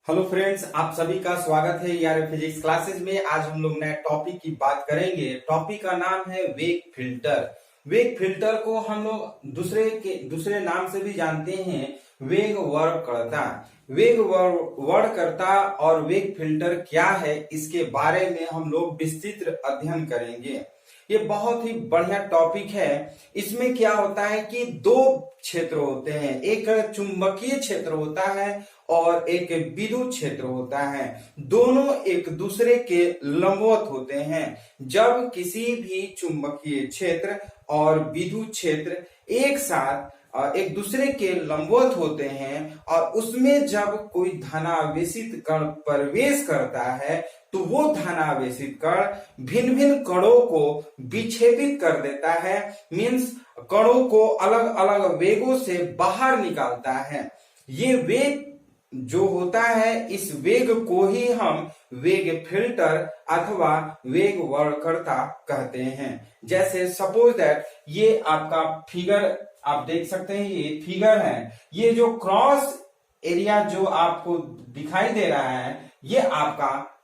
Hello friends, आप सभी का स्वागत है यार फिजिक्स क्लासेस में। आज हम लोग नए टॉपिक की बात करेंगे। टॉपिक का नाम है वेग फिल्टर। वेग फिल्टर को हम लोग दूसरे नाम से भी जानते हैं, वेग वर्णकर्ता। वेग वर्णकर्ता और वेग फिल्टर क्या है, इसके बारे में हम लोग विस्तृत अध्ययन करेंगे। ये बहुत ही बढ़िया टॉपिक है। इसमें क्या होता है कि दो क्षेत्र होते हैं, एक चुंबकीय क्षेत्र होता है और एक विद्युत क्षेत्र होता है। दोनों एक दूसरे के लंबवत होते हैं। जब किसी भी चुंबकीय क्षेत्र और विद्युत क्षेत्र एक साथ एक दूसरे के लंबवत होते हैं और उसमें जब कोई धनावेशित कण प्रवेश करता है तो वो धनावेशित कण भिन्न भिन्न कणों को विक्षेपित कर देता है। मीन्स कणों को अलग अलग वेगों से बाहर निकालता है। ये वेग जो होता है, इस वेग को ही हम वेग फिल्टर अथवा वेग वर्णकर्ता कहते हैं। जैसे सपोज दैट ये आपका फिगर आप देख सकते हैं, ये फिगर है। ये जो क्रॉस एरिया जो आपको दिखाई दे रहा है, ये आपका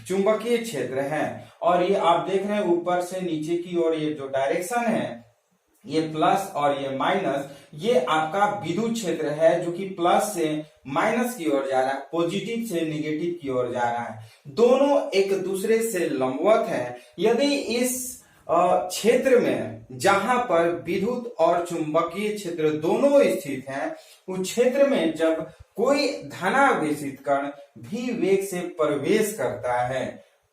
चुंबकीय क्षेत्र है। और ये आप देख रहे हैं ऊपर से नीचे की ओर ये जो डायरेक्शन है, ये प्लस और ये माइनस, ये आपका विद्युत क्षेत्र है जो कि प्लस से माइनस की ओर जा रहा है, पॉजिटिव से नेगेटिव की ओर जा रहा है। दोनों एक दूसरे से लंबवत है। यदि इस क्षेत्र में जहां पर विद्युत और चुंबकीय क्षेत्र दोनों स्थित हैं, उस क्षेत्र में जब कोई धनावेशित कण भी वेग से प्रवेश करता है,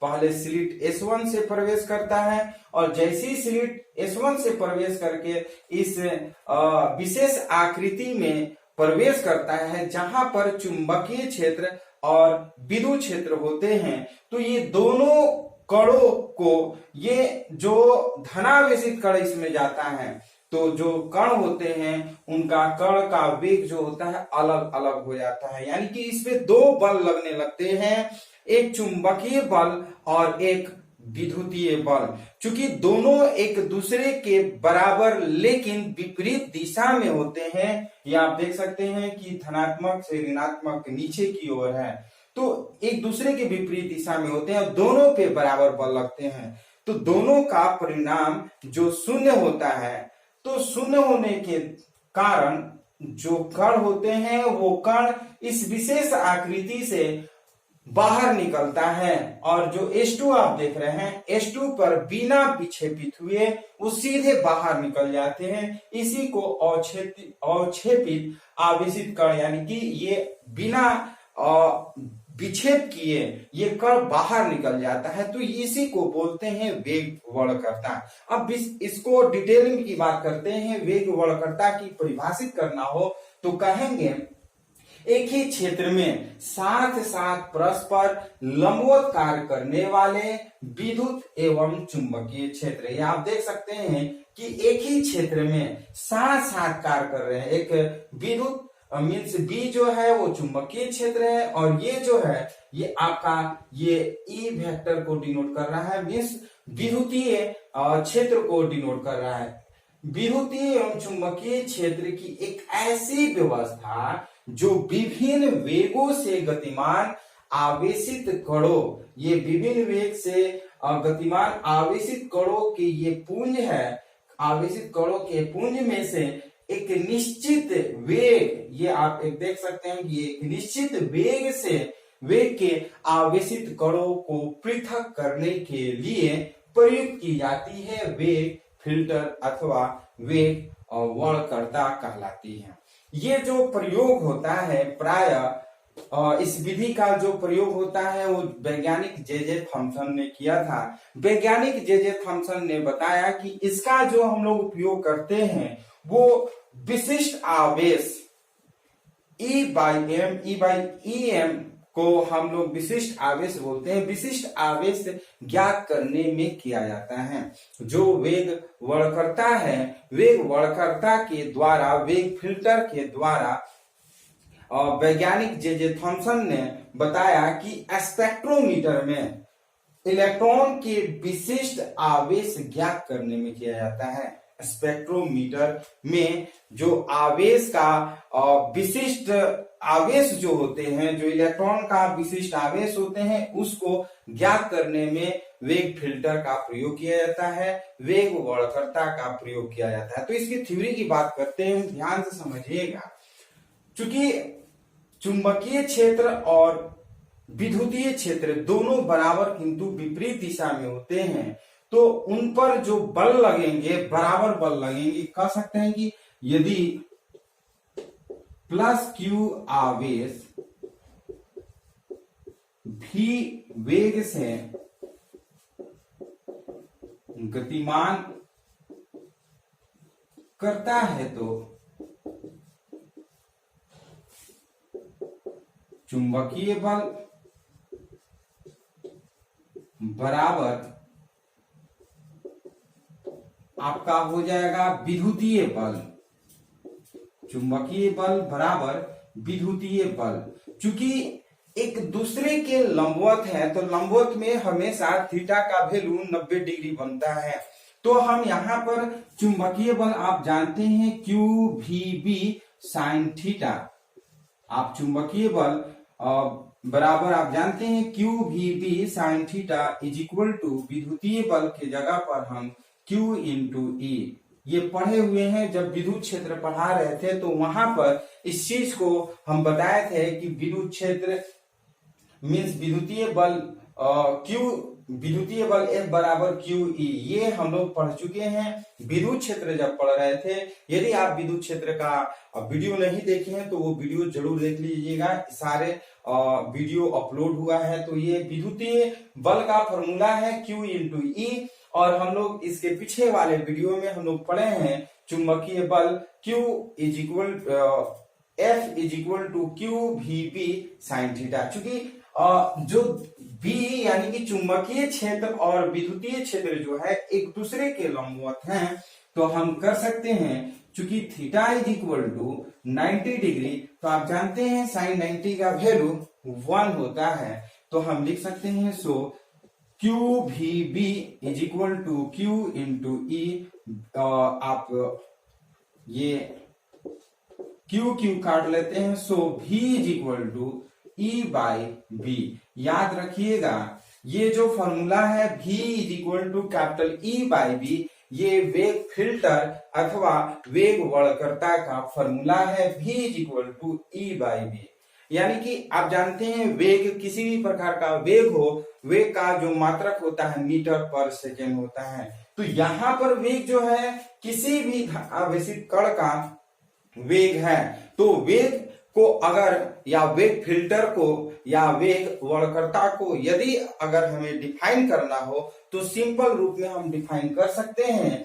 पहले स्लिट S1 से प्रवेश करता है और जैसी स्लिट S1 से प्रवेश करके इस विशेष आकृति में प्रवेश करता है जहां पर चुंबकीय क्षेत्र और विद्युत क्षेत्र होते हैं, तो ये दोनों कणों को, ये जो धनावेशित कण इसमें जाता है, तो जो कण होते हैं उनका कण का वेग जो होता है अलग अलग हो जाता है। यानी कि इसमें दो बल लगने लगते हैं, एक चुंबकीय बल और एक विद्युतीय बल। चूंकि दोनों एक दूसरे के बराबर लेकिन विपरीत दिशा में होते हैं, ये आप देख सकते हैं कि धनात्मक से ऋणात्मक नीचे की ओर है, तो एक दूसरे के विपरीत दिशा में होते हैं, दोनों पे बराबर बल लगते हैं, तो दोनों का परिणाम जो शून्य होता है। तो शून्य होने के कारण जो कण होते हैं वो कण इस विशेष आकृति से बाहर निकलता है और जो H2 आप देख रहे हैं, H2 पर बिना विक्षेपित हुए वो सीधे बाहर निकल जाते हैं। इसी को अवक्षेपित आवेशित कण, यानी कि ये बिना विक्षेप किए ये कण बाहर निकल जाता है, तो इसी को बोलते हैं वेग वर्णकर्ता। अब इसको डिटेलिंग की बात करते हैं। वेग वर्णकर्ता की परिभाषित करना हो तो कहेंगे एक ही क्षेत्र में साथ साथ परस्पर लंबवत कार्य करने वाले विद्युत एवं चुंबकीय क्षेत्र। ये आप देख सकते हैं कि एक ही क्षेत्र में साथ साथ कार्य कर रहे हैं। एक विद्युत मीन्स बी जो है वो चुंबकीय क्षेत्र है और ये जो है ये आपका ये ई वेक्टर को डिनोट कर रहा है, मीन्स विद्युतीय क्षेत्र को डिनोट कर रहा है। विद्युतीय एवं चुंबकीय क्षेत्र की एक ऐसी व्यवस्था जो विभिन्न वेगों से गतिमान आवेशित कणों, ये विभिन्न वेग से गतिमान आवेशित कणों के ये पुंज है, आवेशित कणों के पुंज में से एक निश्चित वेग, ये आप एक देख सकते हैं कि एक निश्चित वेग से वेग के आवेशित कणों को पृथक करने के लिए प्रयुक्त की जाती है, वेग फिल्टर अथवा वेग वर्णकर्ता कहलाती है। ये जो प्रयोग होता है प्राय इस विधि का जो प्रयोग होता है वो वैज्ञानिक जे थॉमसन ने किया था। वैज्ञानिक जे थॉमसन ने बताया कि इसका जो हम लोग उपयोग करते हैं वो विशिष्ट आवेश E/m को हम लोग विशिष्ट आवेश बोलते हैं। विशिष्ट आवेश ज्ञात करने में किया जाता है। जो वेग वर्णकर्ता है, वेग वर्णकर्ता के द्वारा, वेग फिल्टर के द्वारा वैज्ञानिक जे थॉमसन ने बताया कि स्पेक्ट्रोमीटर में इलेक्ट्रॉन के विशिष्ट आवेश ज्ञात करने में किया जाता है। स्पेक्ट्रोमीटर में जो आवेश का विशिष्ट आवेश जो होते हैं, जो इलेक्ट्रॉन का विशिष्ट आवेश होते हैं, उसको ज्ञात करने में वेग फिल्टर का प्रयोग किया जाता है, वेग वर्णक्रता का प्रयोग किया जाता है। तो इसकी थ्योरी की बात करते हैं, ध्यान से समझिएगा। चूंकि चुंबकीय क्षेत्र और विद्युतीय क्षेत्र दोनों बराबर किंतु विपरीत दिशा में होते हैं, तो उन पर जो बल लगेंगे बराबर बल लगेंगे। कह सकते हैं कि यदि प्लस क्यू आवेश भी वेग से गतिमान करता है तो चुंबकीय बल बराबर आपका हो जाएगा विद्युतीय बल। चुंबकीय बल बराबर विद्युतीय बल। चूंकि एक दूसरे के लंबवत है तो लंबवत में हमेशा थीटा का वैल्यू 90 डिग्री बनता है। तो हम यहाँ पर चुंबकीय बल आप जानते हैं Q V B sine theta. आप चुंबकीय बल बराबर आप जानते हैं Q V B sine theta is equal to विद्युतीय बल के जगह पर हम Q इंटू ई ये पढ़े हुए हैं। जब विद्युत क्षेत्र पढ़ा रहे थे तो वहां पर इस चीज को हम बताए थे कि विद्युत क्षेत्र मीन्स विद्युतीय बल विद्युतीय बल F बराबर क्यू ई, ये हम लोग पढ़ चुके हैं विद्युत क्षेत्र जब पढ़ रहे थे। यदि आप विद्युत क्षेत्र का वीडियो नहीं देखे हैं तो वो वीडियो जरूर देख लीजिएगा, सारे वीडियो अपलोड हुआ है। तो ये विद्युतीय बल का फॉर्मूला है Q इंटू ई, और हम लोग इसके पीछे वाले वीडियो में हम लोग पढ़े हैं चुंबकीय बल Q is equal F is equal to Q V B sine theta. चूंकि जो B यानी कि चुंबकीय क्षेत्र और विद्युतीय क्षेत्र जो है एक दूसरे के लंबवत हैं, तो हम कर सकते हैं चूंकि theta is equal to 90 degree, तो आप जानते हैं साइन 90 का वैल्यू 1 होता है। तो हम लिख सकते हैं so Q V B is equal to Q into E. आप ये क्यू क्यू काट लेते हैं, so v is equal to E by B. याद रखिएगा ये जो फॉर्मूला है v is equal to capital E by B, ये वेग फिल्टर अथवा वेग वर्णक्रता का फॉर्मूला है। v is equal to E by B, यानी कि आप जानते हैं वेग किसी भी प्रकार का वेग हो, वेग का जो मात्रक होता है मीटर पर सेकेंड होता है। तो यहाँ पर वेग जो है किसी भी आवेशित कण का वेग है, तो वेग को अगर या वेग फिल्टर को या वेग वर्णक्रता को यदि अगर हमें डिफाइन करना हो तो सिंपल रूप में हम डिफाइन कर सकते हैं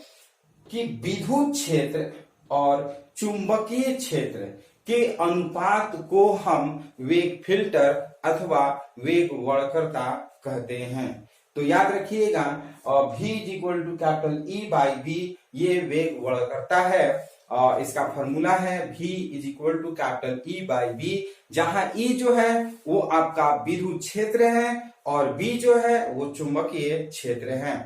कि विद्युत क्षेत्र और चुंबकीय क्षेत्र के अनुपात को हम वेग फिल्टर अथवा वेग वर्णक्रता कहते हैं। तो याद रखिएगा v is equal to capital E by B, ये वेग वर्णक्रता है। इसका फॉर्मूला है v is equal to capital E by B, जहां ई जो है वो आपका विद्युत क्षेत्र है और b जो है वो चुंबकीय क्षेत्र है।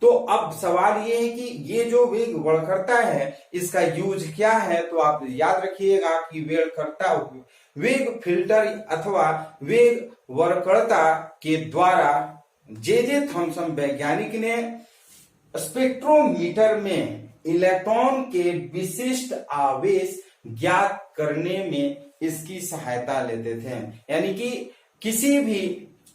तो अब सवाल ये है कि ये जो वेग वर्णक्रता है इसका यूज क्या है, तो आप याद रखिएगा कि वेग फिल्टर अथवा वेग वर्णक्रता के द्वारा जे थॉमसन वैज्ञानिक ने स्पेक्ट्रोमीटर में इलेक्ट्रॉन के विशिष्ट आवेश ज्ञात करने में इसकी सहायता लेते थे। यानी कि किसी भी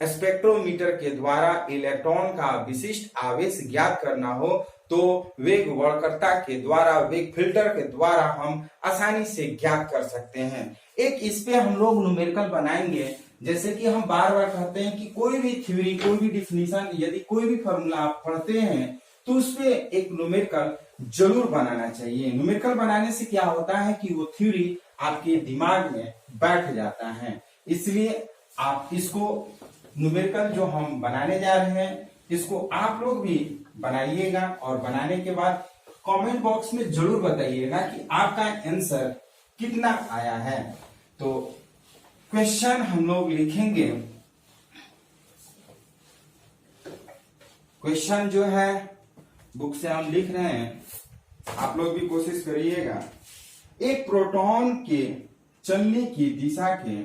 स्पेक्ट्रोमीटर के द्वारा इलेक्ट्रॉन का विशिष्ट आवेश ज्ञात करना हो तो वेग वर्णक्रता के द्वारा, वेग फिल्टर के द्वारा हम आसानी से ज्ञात कर सकते हैं। एक इस पे हम लोग न्यूमेरिकल बनाएंगे, जैसे कि हम बार बार कहते हैं कि कोई भी थ्योरी, कोई भी डिफिनीशन, यदि कोई भी फॉर्मूला आप पढ़ते हैं तो उसपे एक न्यूमेरिकल जरूर बनाना चाहिए। न्यूमेरिकल बनाने से क्या होता है कि वो थ्योरी आपके दिमाग में बैठ जाता है। इसलिए आप इसको न्यूमेरिकल जो हम बनाने जा रहे हैं इसको आप लोग भी बनाइएगा, और बनाने के बाद कमेंट बॉक्स में जरूर बताइएगा कि आपका आंसर कितना आया है। तो क्वेश्चन हम लोग लिखेंगे। क्वेश्चन जो है बुक से हम लिख रहे हैं आप लोग भी कोशिश करिएगा। एक प्रोटॉन के चलने की दिशा के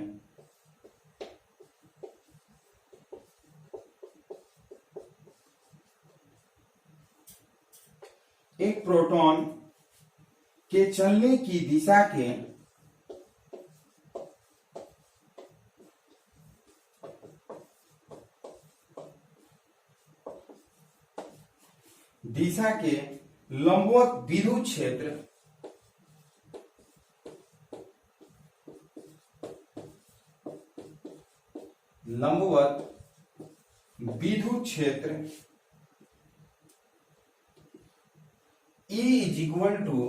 एक प्रोटॉन के चलने की दिशा के लंबवत विद्युत क्षेत्र E is equal to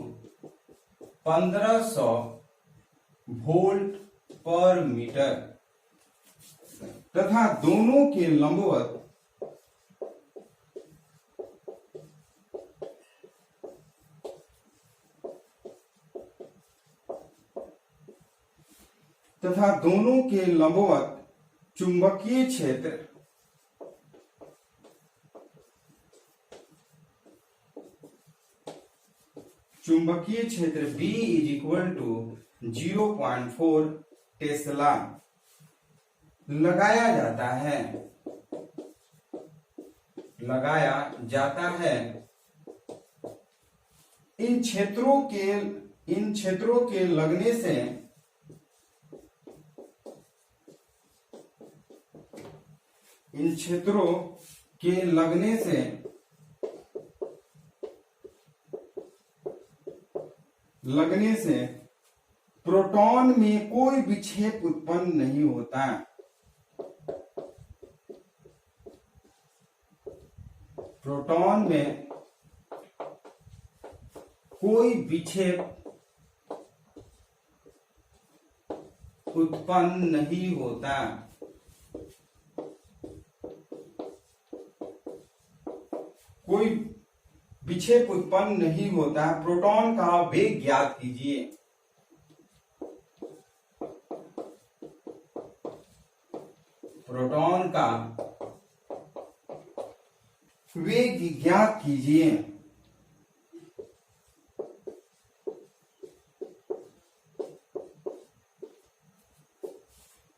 1500 volt per metre तथा दोनों के लंबवत चुंबकीय क्षेत्र B is equal to 0.4 tesla लगाया जाता है। इन क्षेत्रों के लगने से प्रोटॉन में कोई विक्षेप उत्पन्न नहीं होता। प्रोटॉन में कोई विक्षेप उत्पन्न नहीं होता। प्रोटॉन का वेग ज्ञात कीजिए। प्रोटॉन का वेग ज्ञात कीजिए।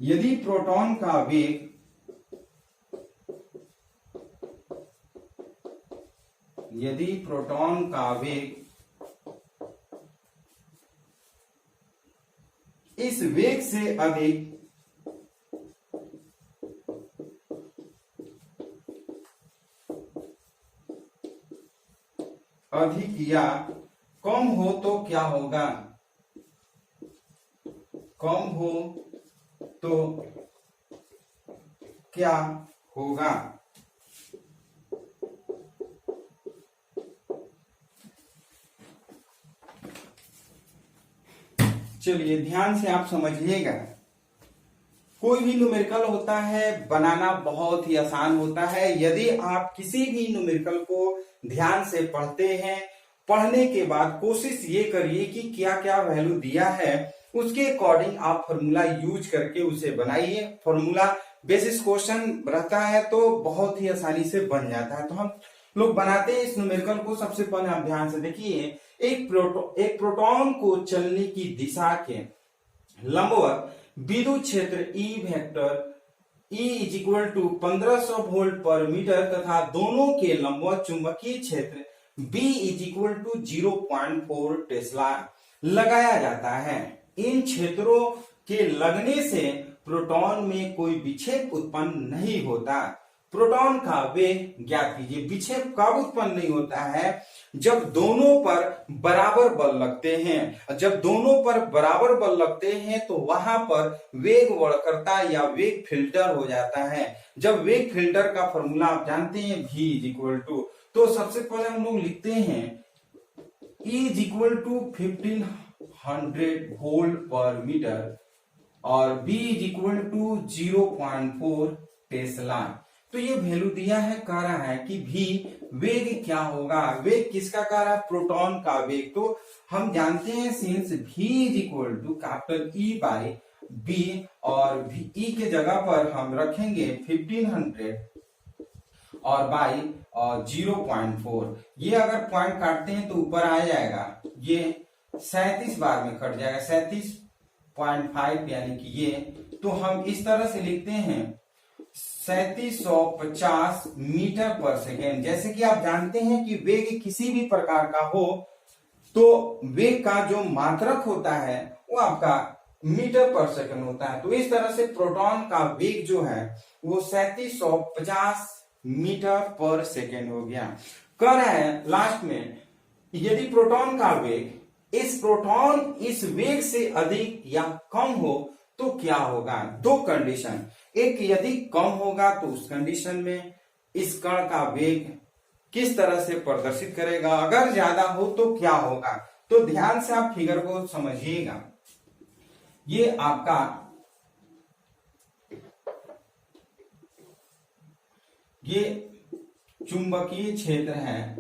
यदि प्रोटॉन का वेग इस वेग से अधिक या कम हो तो क्या होगा? चलिए ध्यान से आप समझिएगा। कोई भी न्यूमेरिकल होता है बनाना बहुत ही आसान होता है। यदि आप किसी भी न्यूमेरिकल को ध्यान से पढ़ते हैं, पढ़ने के बाद कोशिश ये करिए कि क्या क्या वैल्यू दिया है उसके अकॉर्डिंग आप फॉर्मूला यूज करके उसे बनाइए। फॉर्मूला बेसिस क्वेश्चन रहता है तो बहुत ही आसानी से बन जाता है। तो हम लोग बनाते हैं इस न्यूमेरिकल को। सबसे पहले आप ध्यान से देखिए, एक प्रोटॉन को चलने की दिशा के लंबवत विद्युत क्षेत्र E vector E is equal to 1500 volt per metre तथा दोनों के लंबवत चुंबकीय क्षेत्र B is equal to 0.4 tesla लगाया जाता है। इन क्षेत्रों के लगने से प्रोटॉन में कोई विक्षेप उत्पन्न नहीं होता। प्रोटॉन का वेग ज्ञात कीजिए। विक्षेप कब उत्पन्न नहीं होता है? जब दोनों पर बराबर बल लगते हैं। जब दोनों पर बराबर बल लगते हैं तो वहां पर वेग वक्रता या वेग फिल्टर हो जाता है। जब वेग फिल्टर का फॉर्मूला आप जानते हैं V इज इक्वल टू, तो सबसे पहले हम लोग लिखते हैं E is equal to 1500 volt per metre और B is equal to 0.4 tesla. तो ये वैल्यू दिया है, कह रहा है कि भी वेग क्या होगा। वेग किसका कह रहा है? प्रोटॉन का वेग। तो हम जानते हैं since V is equal to capital E by B और E के जगह पर हम रखेंगे 1500 और बाई 0.4। ये अगर पॉइंट काटते हैं तो ऊपर आ जाएगा, ये 37 बार में कट जाएगा, 37.5 यानी कि ये। तो हम इस तरह से लिखते हैं 3750 मीटर पर सेकेंड। जैसे कि आप जानते हैं कि वेग किसी भी प्रकार का हो तो वेग का जो मात्रक होता है वो आपका मीटर पर सेकंड होता है। तो इस तरह से प्रोटॉन का वेग जो है वो 3750 मीटर पर सेकेंड हो गया। कह रहा है लास्ट में, यदि प्रोटॉन का वेग प्रोटॉन इस वेग से अधिक या कम हो तो क्या होगा। दो कंडीशन, एक यदि कम होगा तो उस कंडीशन में इस कण का वेग किस तरह से प्रदर्शित करेगा, अगर ज्यादा हो तो क्या होगा। तो ध्यान से आप फिगर को समझिएगा। ये आपका ये चुंबकीय क्षेत्र है,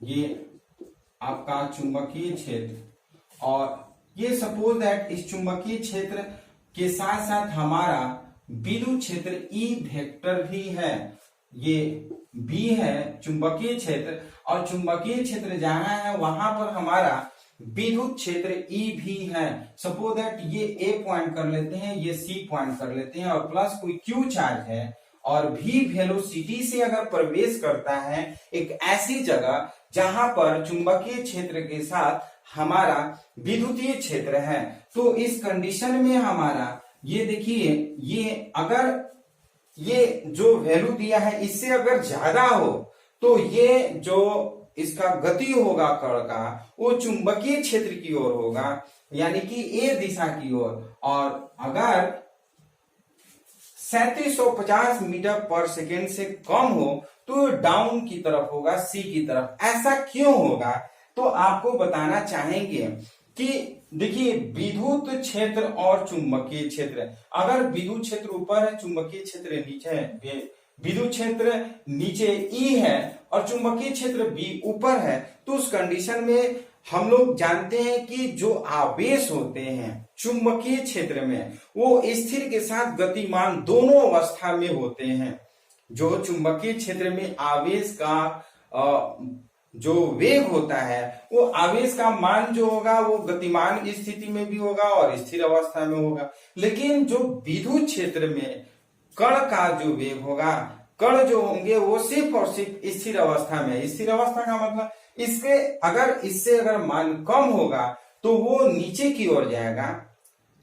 ये आपका चुंबकीय क्षेत्र, और ये सपोज दैट इस चुंबकीय क्षेत्र के साथ साथ हमारा विद्युत क्षेत्र E वेक्टर भी है। ये B है चुंबकीय क्षेत्र, और चुंबकीय क्षेत्र जहां है वहां पर हमारा विद्युत क्षेत्र E भी है। सपोज दैट ये A पॉइंट कर लेते हैं, ये C पॉइंट कर लेते हैं, और प्लस कोई Q चार्ज है और भी वेलोसिटी से अगर प्रवेश करता है एक ऐसी जगह जहां पर चुंबकीय क्षेत्र के साथ हमारा विद्युतीय क्षेत्र है, तो इस कंडीशन में हमारा ये देखिए, ये अगर ये जो वैल्यू दिया है इससे अगर ज्यादा हो तो ये जो इसका गति होगा कण का वो चुंबकीय क्षेत्र की ओर होगा, यानी कि ए दिशा की ओर। और अगर 3750 मीटर पर सेकेंड से कम हो तो डाउन की तरफ होगा, सी की तरफ। ऐसा क्यों होगा तो आपको बताना चाहेंगे कि देखिए विद्युत क्षेत्र और चुंबकीय क्षेत्र, अगर विद्युत क्षेत्र ऊपर है चुंबकीय क्षेत्र नीचे है, विद्युत क्षेत्र नीचे E है और चुंबकीय क्षेत्र B ऊपर है, तो उस कंडीशन में हम लोग जानते हैं कि जो आवेश होते हैं चुंबकीय क्षेत्र में वो स्थिर के साथ गतिमान दोनों अवस्था में होते हैं। जो चुंबकीय क्षेत्र में आवेश का जो वेग होता है वो आवेश का मान जो होगा वो गतिमान स्थिति में भी होगा और स्थिर अवस्था में होगा। लेकिन जो विद्युत क्षेत्र में कण का जो वेग होगा, कण जो होंगे वो सिर्फ और सिर्फ स्थिर अवस्था में। स्थिर अवस्था का मतलब इससे अगर मान कम होगा तो वो नीचे की ओर जाएगा,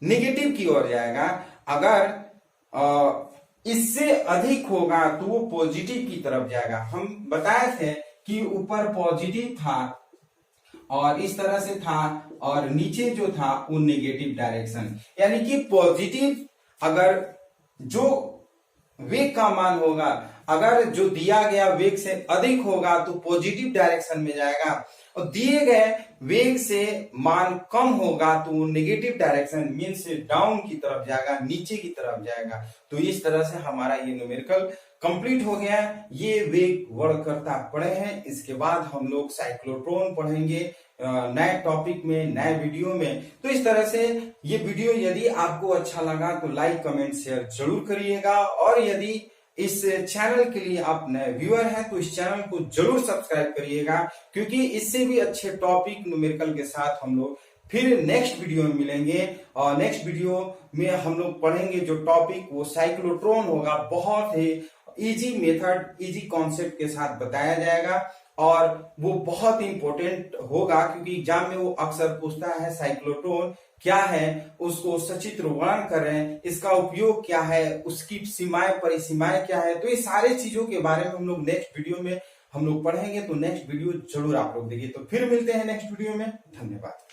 नेगेटिव की ओर जाएगा। अगर इससे अधिक होगा तो वो पॉजिटिव की तरफ जाएगा। हम बताए थे कि ऊपर पॉजिटिव था और इस तरह से था, और नीचे जो था वो नेगेटिव डायरेक्शन, यानी कि पॉजिटिव अगर जो वेग का मान होगा, अगर जो दिया गया वेग से अधिक होगा तो पॉजिटिव डायरेक्शन में जाएगा, और दिए गए वेग से मान कम होगा तो वो नेगेटिव डायरेक्शन मींस डाउन की तरफ जाएगा, नीचे की तरफ जाएगा। तो इस तरह से हमारा ये न्यूमेरिकल कंप्लीट हो गया। ये वेग वर्णकर्ता पढ़े हैं। इसके बाद हम लोग साइक्लोट्रॉन पढ़ेंगे नए टॉपिक में, नए वीडियो में। तो इस तरह से ये वीडियो यदि आपको अच्छा लगा तो लाइक कमेंट शेयर जरूर करिएगा, और यदि इस चैनल के लिए आप नए व्यूअर हैं तो इस चैनल को जरूर सब्सक्राइब करिएगा, क्योंकि इससे भी अच्छे टॉपिक न्यूमेरिकल के साथ हम लोग फिर नेक्स्ट वीडियो में मिलेंगे। और नेक्स्ट वीडियो में हम लोग पढ़ेंगे जो टॉपिक वो साइक्लोट्रॉन होगा। बहुत ही इजी मेथड, इजी कॉन्सेप्ट के साथ बताया जाएगा, और वो बहुत इंपॉर्टेंट होगा क्योंकि एग्जाम में वो अक्सर पूछता है साइक्लोट्रॉन क्या है, उसको सचित्र वर्णन करें, इसका उपयोग क्या है, उसकी सीमाएं परिसीमाएं क्या है। तो ये सारे चीजों के बारे में हम लोग नेक्स्ट वीडियो में हम लोग पढ़ेंगे। तो नेक्स्ट वीडियो जरूर आप लोग देखिए। तो फिर मिलते हैं नेक्स्ट वीडियो में। धन्यवाद।